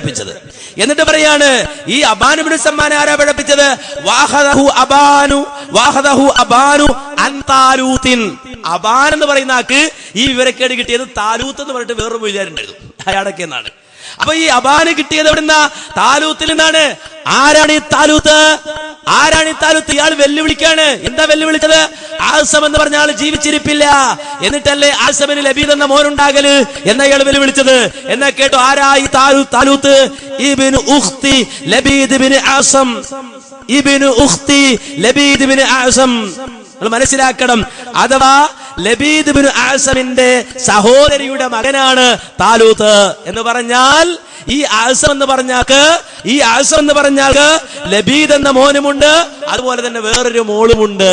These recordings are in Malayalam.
പഠിപ്പിച്ചത്. എന്നിട്ട് പറയാണ് ഈ അബാൻ ഇബ്നു സമ്മാൻ ആരാ പഠിപ്പിച്ചത്? വാഹദഹു അബാനു അൻ താലൂത്തിൻ. അബാൻ എന്ന് പറയുന്ന ആൾക്ക് ഈ വിവരക്കേട് കിട്ടിയത് താലൂത്ത് എന്ന് പറഞ്ഞിട്ട് വേറൊരു വിചാരണ്ടായിരുന്നു, അയാളൊക്കെ എന്നാണ്. അപ്പൊ ഈ അബാന് കിട്ടിയത് എവിടുന്ന? താലൂത്തിൽ നിന്നാണ്. ആരാണ് ഈ താലൂത്ത്? ആരാണ് ഈ താലൂത്ത്? ഇയാൾ വെല്ലുവിളിക്കാണ്. എന്താ വെല്ലുവിളിച്ചത്? ആസം എന്ന് പറഞ്ഞ ആൾ ജീവിച്ചിരിപ്പില്ല, എന്നിട്ടല്ലേ ആസമിന് ലബീദ് എന്ന മോനുണ്ടാകല് എന്ന ഇയാൾ വെല്ലുവിളിച്ചത്. എന്നാ കേട്ടോ, ആരാ ഈ താലൂത്ത്? ഇബ്നു ഉഖ്തി ലബീദ് ഇബ്നു ആസം. ഇബ്നു ഉഖ്തി ലബീദ് ഇബ്നു ആസം. നിങ്ങൾ മനസ്സിലാക്കണം, അഥവാ ലബീദ് ഇബ്നു ആസമിന്റെ സഹോദരിയുടെ മകനാണ് താലൂത്ത് എന്ന് പറഞ്ഞാൽ ഈ ആസം എന്ന് പറഞ്ഞാൽ ലബീദ് എന്ന മോനുമുണ്ട്, അതുപോലെ തന്നെ വേറൊരു മോളുമുണ്ട്.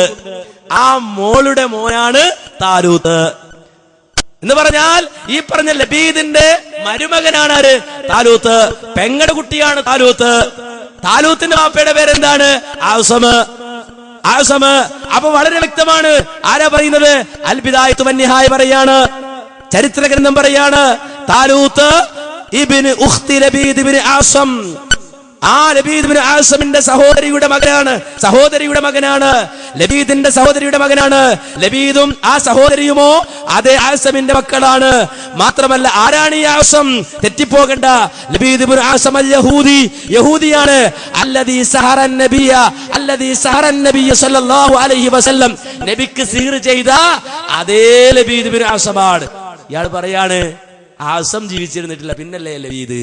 ആ മോളുടെ മോനാണ് താലൂത്ത് എന്ന് പറഞ്ഞാൽ ഈ പറഞ്ഞ ലബീദിന്റെ മരുമകനാണ് ആര്? താലൂത്ത്. പെങ്ങടെ കുട്ടിയാണ് താലൂത്ത്. താലൂത്തിന്റെ വാപ്പയുടെ പേരെന്താണ്? ആസം. അപ്പൊ വളരെ വ്യക്തമാണ്. ആരാ പറയുന്നത്? അൽ ബിദായത്തു വന്നിഹായ പറയാണ്, ചരിത്ര ഗ്രന്ഥം പറയാണ്, താലൂത്ത് ഇബ്നു ഉഖ്തി ലബീദ് ഇബ്നു ആസം. ആ ലബീദ് ഇബ്നു ആസമിന്റെ സഹോദരിയുടെ മകനാണ്. ലബീദിന്റെ സഹോദരിയുടെ മകനാണ്. ലബീദും ആ സഹോദരിയുമോ അതേ ആസമിന്റെ മക്കളാണ്. മാത്രമല്ല, ആരാണ് ഈ ആസം? തെറ്റിപ്പോകണ്ട, ലബീദ് ഇബ്നു ആസം അൽ യഹൂദിയാണ്. അല്ലദീ സഹറൻ നബിയ സല്ലല്ലാഹു അലൈഹി വസല്ലം, നബിക്ക് സിഹ്ർ ചെയ്ത അതേ ലബീദ് ഇബ്നു ആസമാണ്. ഇയാൾ പറയാണ് ആസം ജീവിച്ചിരുന്നിട്ടില്ല, പിന്നല്ലേ ലബീദ്?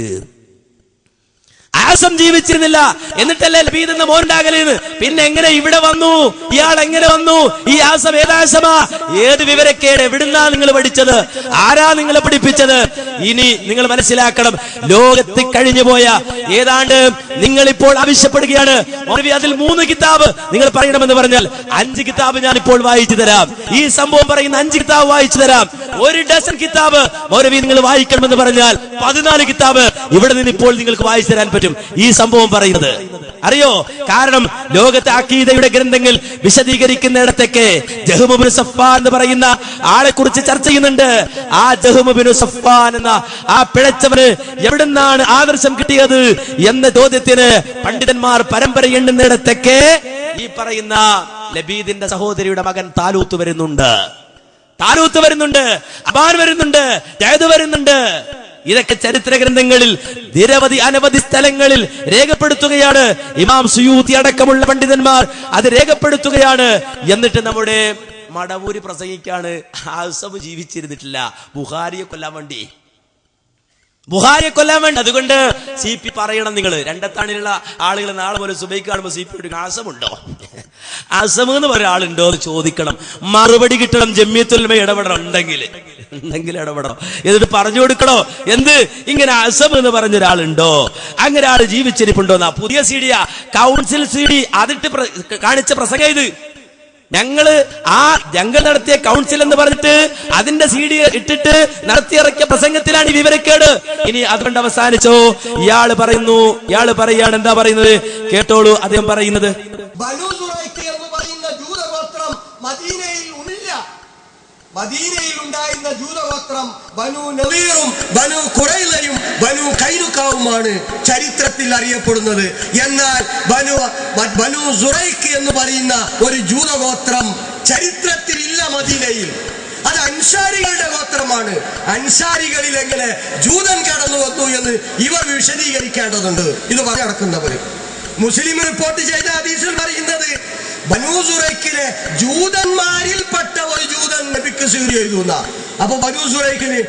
ആസം ജീവിച്ചിരുന്നില്ല, എന്നിട്ടല്ലേ ലബീദ് എന്ന മോനുണ്ടാകലെന്ന്. പിന്നെ എങ്ങനെ ഇവിടെ വന്നു? ഇയാൾ എങ്ങനെ വന്നു? ഈ ആസം ഏതാസമാ? ഏത് വിവരക്കേട്? എവിടുന്നാ നിങ്ങൾ പഠിച്ചത്? ആരാ നിങ്ങളെ പഠിപ്പിച്ചത്? ഇനി നിങ്ങൾ മനസ്സിലാക്കണം, ലോകത്ത് കഴിഞ്ഞുപോയ ഏതാണ്ട് നിങ്ങൾ ഇപ്പോൾ ആവശ്യപ്പെടുകയാണ് മൗലവി അതിൽ 3 കിതാബ് നിങ്ങൾ പറയണമെന്ന് പറഞ്ഞാൽ 5 കിതാബ് ഞാൻ ഇപ്പോൾ വായിച്ചു തരാം. ഈ സംഭവം പറയുന്ന 5 കിതാബ് വായിച്ചു തരാം. 1 ഡസൻ കിതാബ് മൗലവി നിങ്ങൾ വായിക്കണമെന്ന് പറഞ്ഞാൽ 14 കിതാബ് ഇവിടെ നിന്ന് ഇപ്പോൾ നിങ്ങൾക്ക് വായിച്ചു തരാൻ പറ്റും. ഈ സംഭവം പറയുന്നത് അറിയോ? കാരണം ലോകത്തെ അഖീദയുടെ ഗ്രന്ഥങ്ങൾ വിശദീകരിക്കുന്നിടത്തേക്ക് ജഹ്മു ഇബ്നു സഫ്വാൻ എന്ന് പറയുന്ന ആളെ കുറിച്ച് ചർച്ച ചെയ്യുന്നുണ്ട്. ആ ജഹ്മു ഇബ്നു സഫ്വാൻ എന്ന ആ പിഴച്ചവന് എവിടുന്നാണ് ആദർശം കിട്ടിയത് എന്ന ചോദ്യത്തിന് പണ്ഡിതന്മാർ പരമ്പര എണ്ണുന്നിടത്തേക്ക് ഈ പറയുന്ന ലബീദിന്റെ സഹോദരിയുടെ മകൻ താലൂത്ത് വരുന്നുണ്ട്, അബാൻ വരുന്നുണ്ട്, ജയദ് വരുന്നുണ്ട്. ഇതൊക്കെ ചരിത്ര ഗ്രന്ഥങ്ങളിൽ അനവധി സ്ഥലങ്ങളിൽ രേഖപ്പെടുത്തുകയാണ്. ഇമാം സുയൂത്തി അടക്കമുള്ള പണ്ഡിതന്മാർ അത് രേഖപ്പെടുത്തുകയാണ്. എന്നിട്ട് നമ്മുടെ മടവൂര് പ്രസംഗിക്കാണ് ആസം ജീവിച്ചിരുന്നിട്ടില്ല, ബുഖാരിയെ കൊല്ലാൻ വേണ്ടി. അതുകൊണ്ട് CP പറയണം, നിങ്ങൾ രണ്ടത്താണിലുള്ള ആളുകൾ നാളെ പോലെ സുബൈക്ക് കാണുമ്പോൾ CP ആസമുണ്ടോ, ആസം എന്ന് ഒരാളുണ്ടോ എന്ന് ചോദിക്കണം. മറുപടി കിട്ടണം. ജമിയത്തുൽ ഇടപെടണം, ഉണ്ടെങ്കിൽ ഇടപെടണം. എന്നിട്ട് പറഞ്ഞു കൊടുക്കണോ, എന്ത് ഇങ്ങനെ ആസം എന്ന് പറഞ്ഞ ഒരാളുണ്ടോ, അങ്ങനെ ആള് ജീവിച്ചിരിപ്പുണ്ടോ എന്നാ. പുതിയ CD കൗൺസിൽ CD അതിട്ട് കാണിച്ച പ്രസംഗം ഇത്. ഞങ്ങള് ഞങ്ങൾ നടത്തിയ കൗൺസിൽ എന്ന് പറഞ്ഞിട്ട് അതിന്റെ CD ഇട്ടിട്ട് നടത്തിയിറക്കിയ പ്രസംഗത്തിലാണ് ഈ വിവരക്കേട്. ഇനി അതുകൊണ്ട് അവസാനിച്ചോ? ഇയാള് പറയാണ്, എന്താ പറയുന്നത് കേട്ടോളൂ. അദ്ദേഹം പറയുന്നത്, ബനൂ സുറൈഖ് എന്ന് പറയുന്ന ജൂതഗോത്രം മദീനയിൽ ഉണ്ടായിരുന്ന ജൂതഗോത്രം ബനൂ നളീറും ബനൂ ഖുറൈളയും ബനൂ കൈനുകാവുമാണ് ചരിത്രത്തിൽ അറിയപ്പെടുന്നത്. എന്നാൽ ബനൂ സുറൈഖ് എന്ന് പറയുന്ന ഒരു ജൂതഗോത്രം ചരിത്രത്തിൽ ഇല്ല മദീനയിൽ. അത് അൻസാരികളുടെ ഗോത്രമാണ്. അൻസാരികളിൽ എങ്ങനെ ജൂതൻ കടന്നു വന്നു എന്ന് ഇവർ വിശദീകരിക്കേണ്ടതുണ്ട്. ഇത് പറഞ്ഞു നടക്കുന്നവർ മുസ്ലിം റിപ്പോർട്ട് ചെയ്ത ഹദീസിൽ പറയുന്നത് ബനൂ സുറൈഖിലെ ജൂതന്മാരിൽപ്പെട്ട ഒരു ജൂതൻ നബിക്ക് സിഹ്ർ ചെയ്തു. അപ്പൊ ബനൂ സുറൈഖിന്